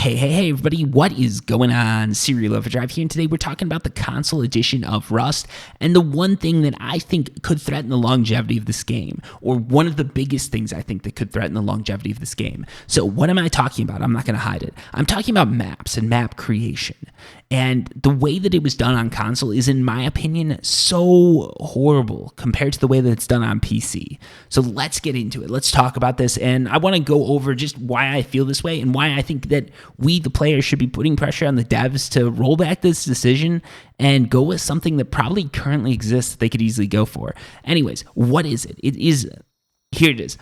Hey, everybody, what is going on? Serial Overdrive here, and today we're talking about the console edition of Rust, and the one thing that I think could threaten the longevity of this game, or one of the biggest things I think that could threaten the longevity of this game. So what am I talking about? I'm not going to hide it. I'm talking about maps and map creation, and the way that it was done on console is, in my opinion, so horrible compared to the way that it's done on PC. So let's get into it. Let's talk about this, and I want to go over just why I feel this way and why I think that we, the players, should be putting pressure on the devs to roll back this decision and go with something that probably currently exists that they could easily go for. Anyways, what is it? Here it is.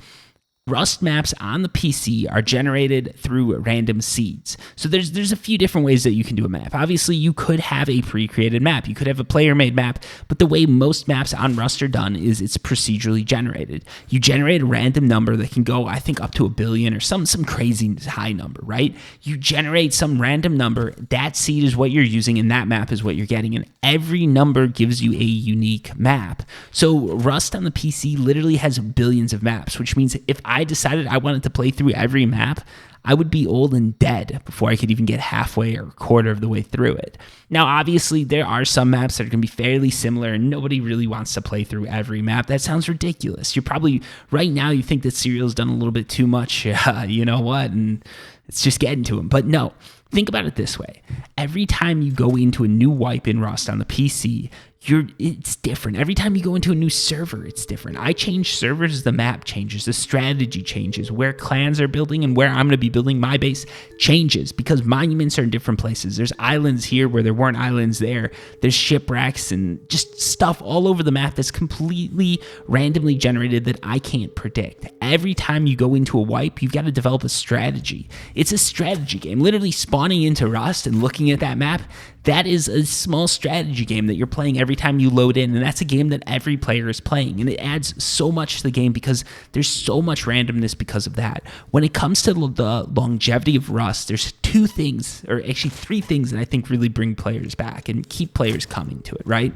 Rust maps on the PC are generated through random seeds. So there's a few different ways that you can do a map. Obviously, you could have a pre-created map. You could have a player-made map, but the way most maps on Rust are done is it's procedurally generated. You generate a random number that can go, I think, up to 1 billion or some crazy high number, right? You generate some random number, that seed is what you're using, and that map is what you're getting, and every number gives you a unique map. So Rust on the PC literally has billions of maps, which means if I decided I wanted to play through every map, I would be old and dead before I could even get halfway or a quarter of the way through it. Now, obviously, there are some maps that are going to be fairly similar, and nobody really wants to play through every map. That sounds ridiculous. You're probably, right now, you think that Serial's done a little bit too much, you know what, and it's just getting to him. But no, think about it this way. Every time you go into a new wipe in Rust on the PC, it's different. Every time you go into a new server, it's different. I change servers, the map changes, the strategy changes, where clans are building and where I'm going to be building my base changes because monuments are in different places. There's islands here where there weren't islands there. There's shipwrecks and just stuff all over the map that's completely randomly generated that I can't predict. Every time you go into a wipe, you've got to develop a strategy. It's a strategy game. Literally spawning into Rust and looking at that map, that is a small strategy game that you're playing every time you load in, and that's a game that every player is playing, and it adds so much to the game because there's so much randomness because of that. When it comes to the longevity of Rust, there's two things, or actually three things that I think really bring players back and keep players coming to it, right?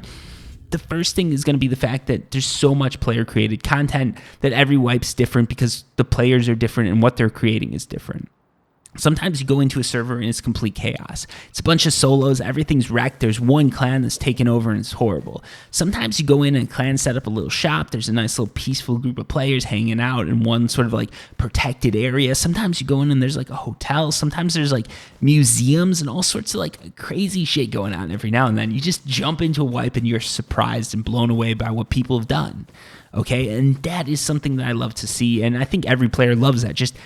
The first thing is going to be the fact that there's so much player-created content that every wipe's different because the players are different and what they're creating is different. Sometimes you go into a server and it's complete chaos. It's a bunch of solos, everything's wrecked, there's one clan that's taken over and it's horrible. Sometimes you go in and a clan set up a little shop, there's a nice little peaceful group of players hanging out in one sort of like protected area. Sometimes you go in and there's like a hotel, sometimes there's like museums and all sorts of like crazy shit going on every now and then. You just jump into a wipe and you're surprised and blown away by what people have done. Okay, and that is something that I love to see, and I think every player loves that. Just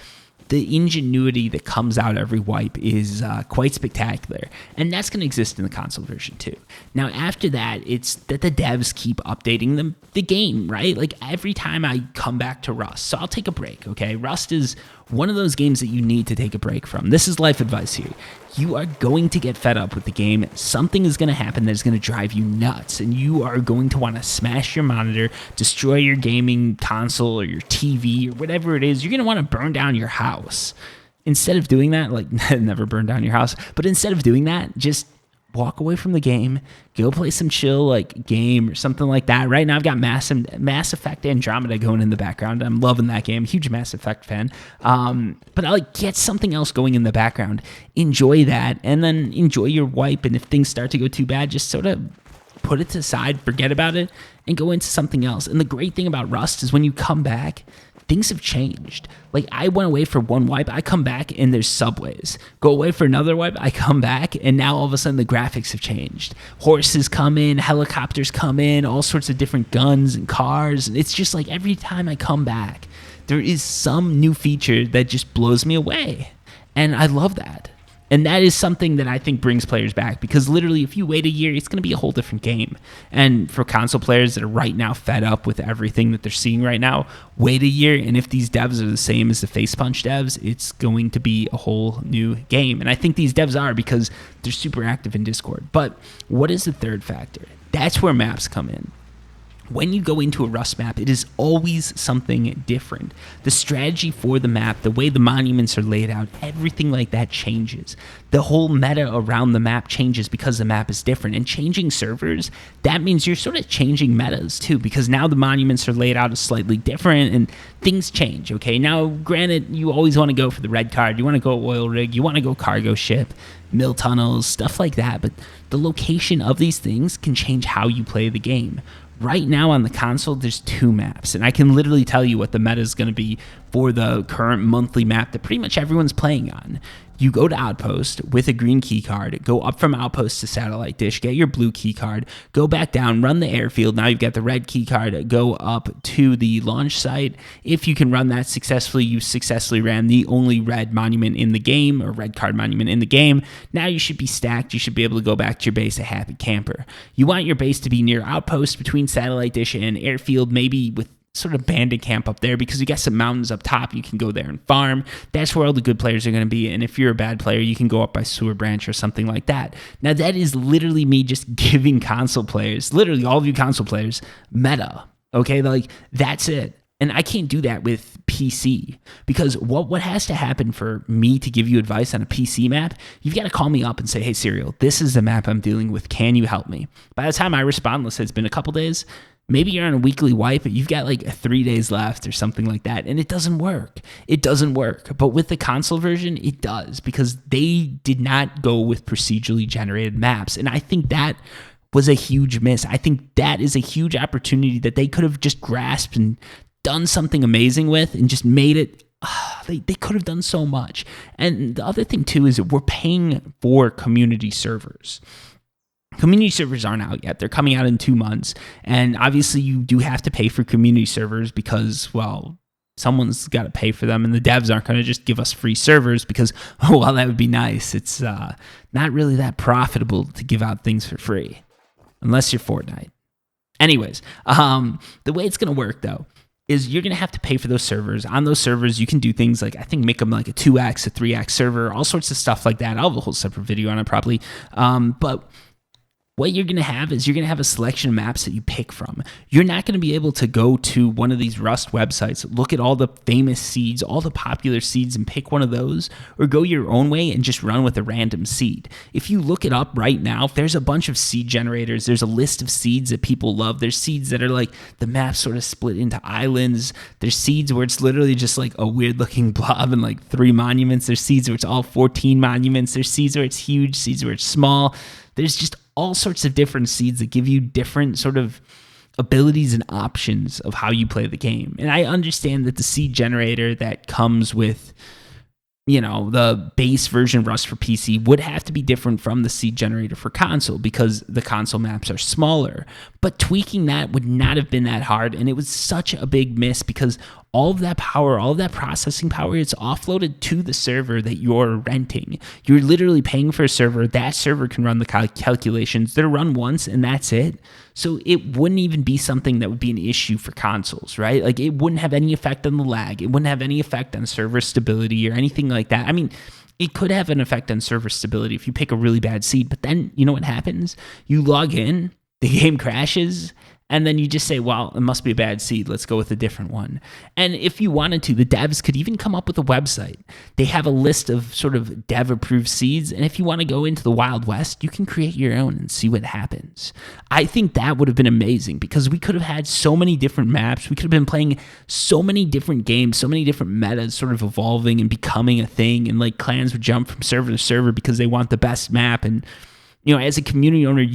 the ingenuity that comes out every wipe is quite spectacular, and that's going to exist in the console version too. Now, after that, it's that the devs keep updating the game, right? Like every time I come back to Rust, so I'll take a break, okay? Rust is one of those games that you need to take a break from. This is life advice here. You are going to get fed up with the game. Something is going to happen that is going to drive you nuts, and you are going to want to smash your monitor, destroy your gaming console or your TV or whatever it is. You're going to want to burn down your house. Instead of doing that, like never burn down your house, but instead of doing that, just walk away from the game, go play some chill like game or something like that. Right now I've got Mass Effect Andromeda going in the background. I'm loving that game. Huge Mass Effect fan. But I like get something else going in the background. Enjoy that, and then enjoy your wipe. And if things start to go too bad, just sort of put it to the side, forget about it, and go into something else. And the great thing about Rust is when you come back, things have changed. Like I went away for one wipe, I come back and there's subways. Go away for another wipe, I come back and now all of a sudden the graphics have changed. Horses come in, helicopters come in, all sorts of different guns and cars. And it's just like every time I come back, there is some new feature that just blows me away. And I love that. And that is something that I think brings players back, because literally if you wait a year, it's going to be a whole different game. And for console players that are right now fed up with everything that they're seeing right now, wait a year, and if these devs are the same as the Face Punch devs, it's going to be a whole new game. And I think these devs are, because they're super active in Discord. But what is the third factor? That's where maps come in. when you go into a Rust map, it is always something different. The strategy for the map, the way the monuments are laid out, everything like that changes. The whole meta around the map changes because the map is different. And changing servers, that means you're sort of changing metas too, because now the monuments are laid out as slightly different and things change, okay? Now, granted, you always want to go for the red card. You want to go oil rig. You want to go cargo ship, mill tunnels, stuff like that. But the location of these things can change how you play the game. Right now on the console, there's 2 maps, and I can literally tell you what the meta is going to be for the current monthly map that pretty much everyone's playing on. You go to Outpost with a green key card, go up from Outpost to Satellite Dish, get your blue key card, go back down, run the airfield. Now you've got the red key card, go up to the launch site. If you can run that successfully, you successfully ran the only red monument in the game, or red card monument in the game. Now you should be stacked. You should be able to go back to your base a happy camper. You want your base to be near Outpost between Satellite Dish and airfield, maybe with sort of bandit camp up there, because you got some mountains up top. You can go there and farm. That's where all the good players are going to be. And if you're a bad player, you can go up by Sewer Branch or something like that. Now, that is literally me just giving console players, literally all of you console players, meta. Okay, like that's it. And I can't do that with PC, because what has to happen for me to give you advice on a PC map, you've got to call me up and say, hey, Serial, this is the map I'm dealing with. Can you help me? By the time I respond, let's say it's been a couple days, maybe you're on a weekly wipe, but you've got like 3 days left or something like that, and it doesn't work. It doesn't work. But with the console version, it does, because they did not go with procedurally generated maps. And I think that was a huge miss. I think that is a huge opportunity that they could have just grasped and done something amazing with and just made it. They could have done so much. And the other thing too is that we're paying for community servers. Community servers aren't out yet. They're coming out in 2 months. And obviously you do have to pay for community servers because, well, someone's got to pay for them, and the devs aren't going to just give us free servers because, oh, well, that would be nice. It's not really that profitable to give out things for free unless you're Fortnite. Anyways, the way it's going to work, though, is you're going to have to pay for those servers. On those servers, you can do things like, I think, make them like a 2x, a 3x server, all sorts of stuff like that. I'll have a whole separate video on it probably. But what you're going to have is you're going to have a selection of maps that you pick from. You're not going to be able to go to one of these Rust websites, look at all the famous seeds, all the popular seeds, and pick one of those, or go your own way and just run with a random seed. If you look it up right now, there's a bunch of seed generators. There's a list of seeds that people love. There's seeds that are like the map sort of split into islands. There's seeds where it's literally just like a weird looking blob and like 3 monuments. There's seeds where it's all 14 monuments. There's seeds where it's huge, seeds where it's small. There's just all sorts of different seeds that give you different sort of abilities and options of how you play the game. And I understand that the seed generator that comes with, you know, the base version of Rust for PC would have to be different from the seed generator for console because the console maps are smaller. But tweaking that would not have been that hard, and it was such a big miss because all of that power, all of that processing power, it's offloaded to the server that you're renting. You're literally paying for a server. That server can run the calculations. They're run once, and that's it. So it wouldn't even be something that would be an issue for consoles, right? Like, it wouldn't have any effect on the lag. It wouldn't have any effect on server stability or anything like that. I mean, it could have an effect on server stability if you pick a really bad seed, but then you know what happens? You log in, the game crashes, and then you just say, well, it must be a bad seed. Let's go with a different one. And if you wanted to, the devs could even come up with a website. They have a list of sort of dev-approved seeds. And if you want to go into the Wild West, you can create your own and see what happens. I think that would have been amazing because we could have had so many different maps. We could have been playing so many different games, so many different metas sort of evolving and becoming a thing. And like clans would jump from server to server because they want the best map. And you know, as a community owner,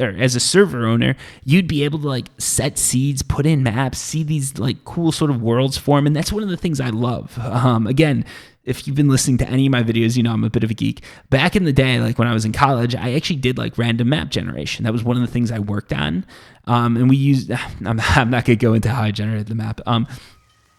or as a server owner, you'd be able to like set seeds, put in maps, see these like cool sort of worlds form. And that's one of the things I love. Again, if you've been listening to any of my videos, you know I'm a bit of a geek. Back in the day, like when I was in college, I actually did like random map generation. That was one of the things I worked on. And we used, I'm not going to go into how I generated the map.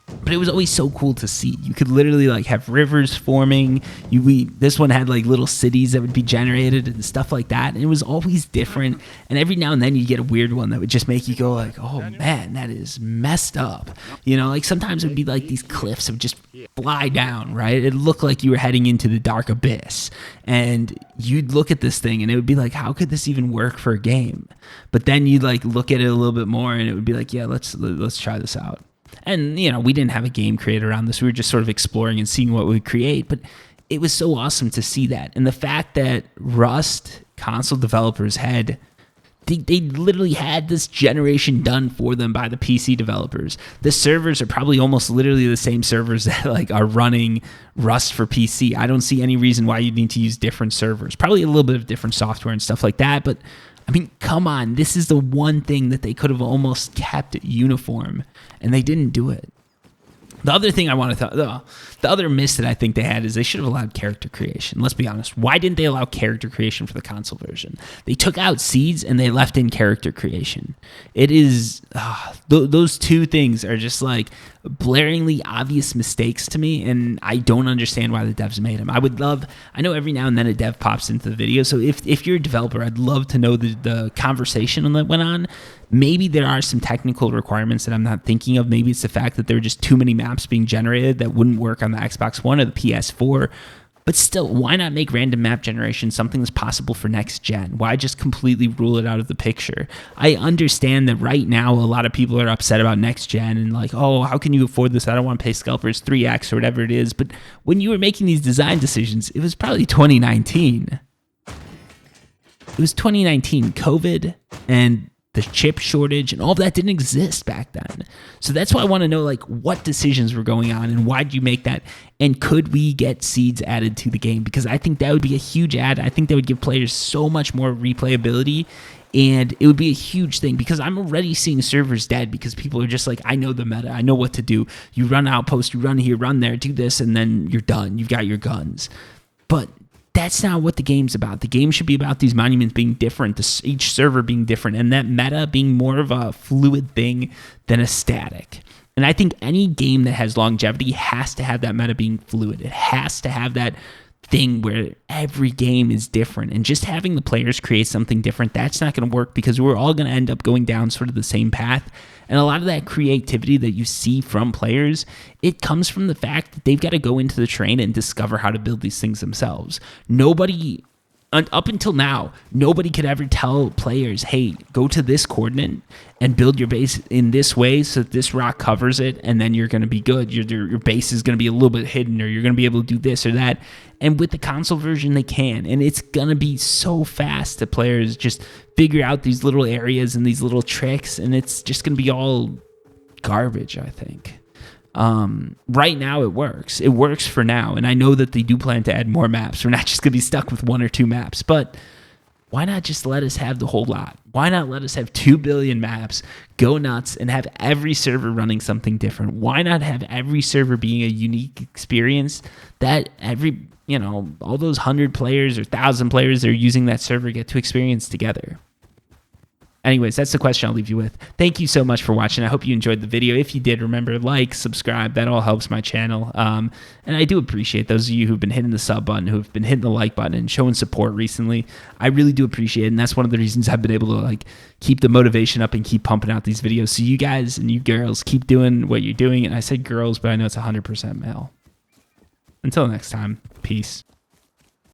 But it was always so cool to see. You could literally like have rivers forming. This one had like little cities that would be generated and stuff like that. And it was always different. And every now and then you get a weird one that would just make you go like, oh man, that is messed up. You know, like sometimes it would be like these cliffs would just fly down, right? It looked like you were heading into the dark abyss. And you'd look at this thing and it would be like, how could this even work for a game? But then you'd like look at it a little bit more and it would be like, yeah, let's try this out. And, you know, we didn't have a game creator on this. We were just sort of exploring and seeing what we would create. But it was so awesome to see that. And the fact that Rust console developers had, they literally had this generation done for them by the PC developers. The servers are probably almost literally the same servers that like are running Rust for PC. I don't see any reason why you need to use different servers. Probably a little bit of different software and stuff like that. But I mean, come on, this is the one thing that they could have almost kept uniform, and they didn't do it. The other thing I want to the other miss that I think they had is they should have allowed character creation. Let's be honest. Why didn't they allow character creation for the console version? They took out seeds and they left in character creation. It is, those two things are just like blaringly obvious mistakes to me, and I don't understand why the devs made them. I know every now and then a dev pops into the video, so if you're a developer, I'd love to know the conversation that went on. Maybe there are some technical requirements that I'm not thinking of. Maybe it's the fact that there are just too many maps being generated that wouldn't work on the Xbox One or the PS4. But still, why not make random map generation something that's possible for next gen? Why just completely rule it out of the picture? I understand that right now a lot of people are upset about next gen and like, oh, how can you afford this? I don't want to pay scalpers 3x or whatever it is. But when you were making these design decisions, it was probably 2019. It was 2019, COVID and the chip shortage and all of that didn't exist back then. So that's why I want to know like what decisions were going on and why did you make that? And could we get seeds added to the game? Because I think that would be a huge add. I think that would give players so much more replayability, and it would be a huge thing because I'm already seeing servers dead because people are just like, I know the meta. I know what to do. You run outpost, you run here, run there, do this, and then you're done. You've got your guns. But that's not what the game's about. The game should be about these monuments being different, each server being different, and that meta being more of a fluid thing than a static. And I think any game that has longevity has to have that meta being fluid. It has to have that thing where every game is different, and just having the players create something different, that's not going to work because we're all going to end up going down sort of the same path. And a lot of that creativity that you see from players, it comes from the fact that they've got to go into the terrain and discover how to build these things themselves. Up until now, nobody could ever tell players, hey, go to this coordinate and build your base in this way so that this rock covers it, and then you're going to be good. Your base is going to be a little bit hidden, or you're going to be able to do this or that. And with the console version, they can. And it's going to be so fast that players just figure out these little areas and these little tricks, and it's just going to be all garbage, I think. Right now it works. It works for now. And I know that they do plan to add more maps. We're not just going to be stuck with 1 or 2 maps, but why not just let us have the whole lot? Why not let us have 2 billion maps, go nuts, and have every server running something different? Why not have every server being a unique experience that all those 100 players or 1,000 players that are using that server get to experience together? Anyways, that's the question I'll leave you with. Thank you so much for watching. I hope you enjoyed the video. If you did, remember, like, subscribe. That all helps my channel. And I do appreciate those of you who've been hitting the sub button, who've been hitting the like button and showing support recently. I really do appreciate it. And that's one of the reasons I've been able to keep the motivation up and keep pumping out these videos. So you guys and you girls keep doing what you're doing. And I said girls, but I know it's 100% male. Until next time, peace.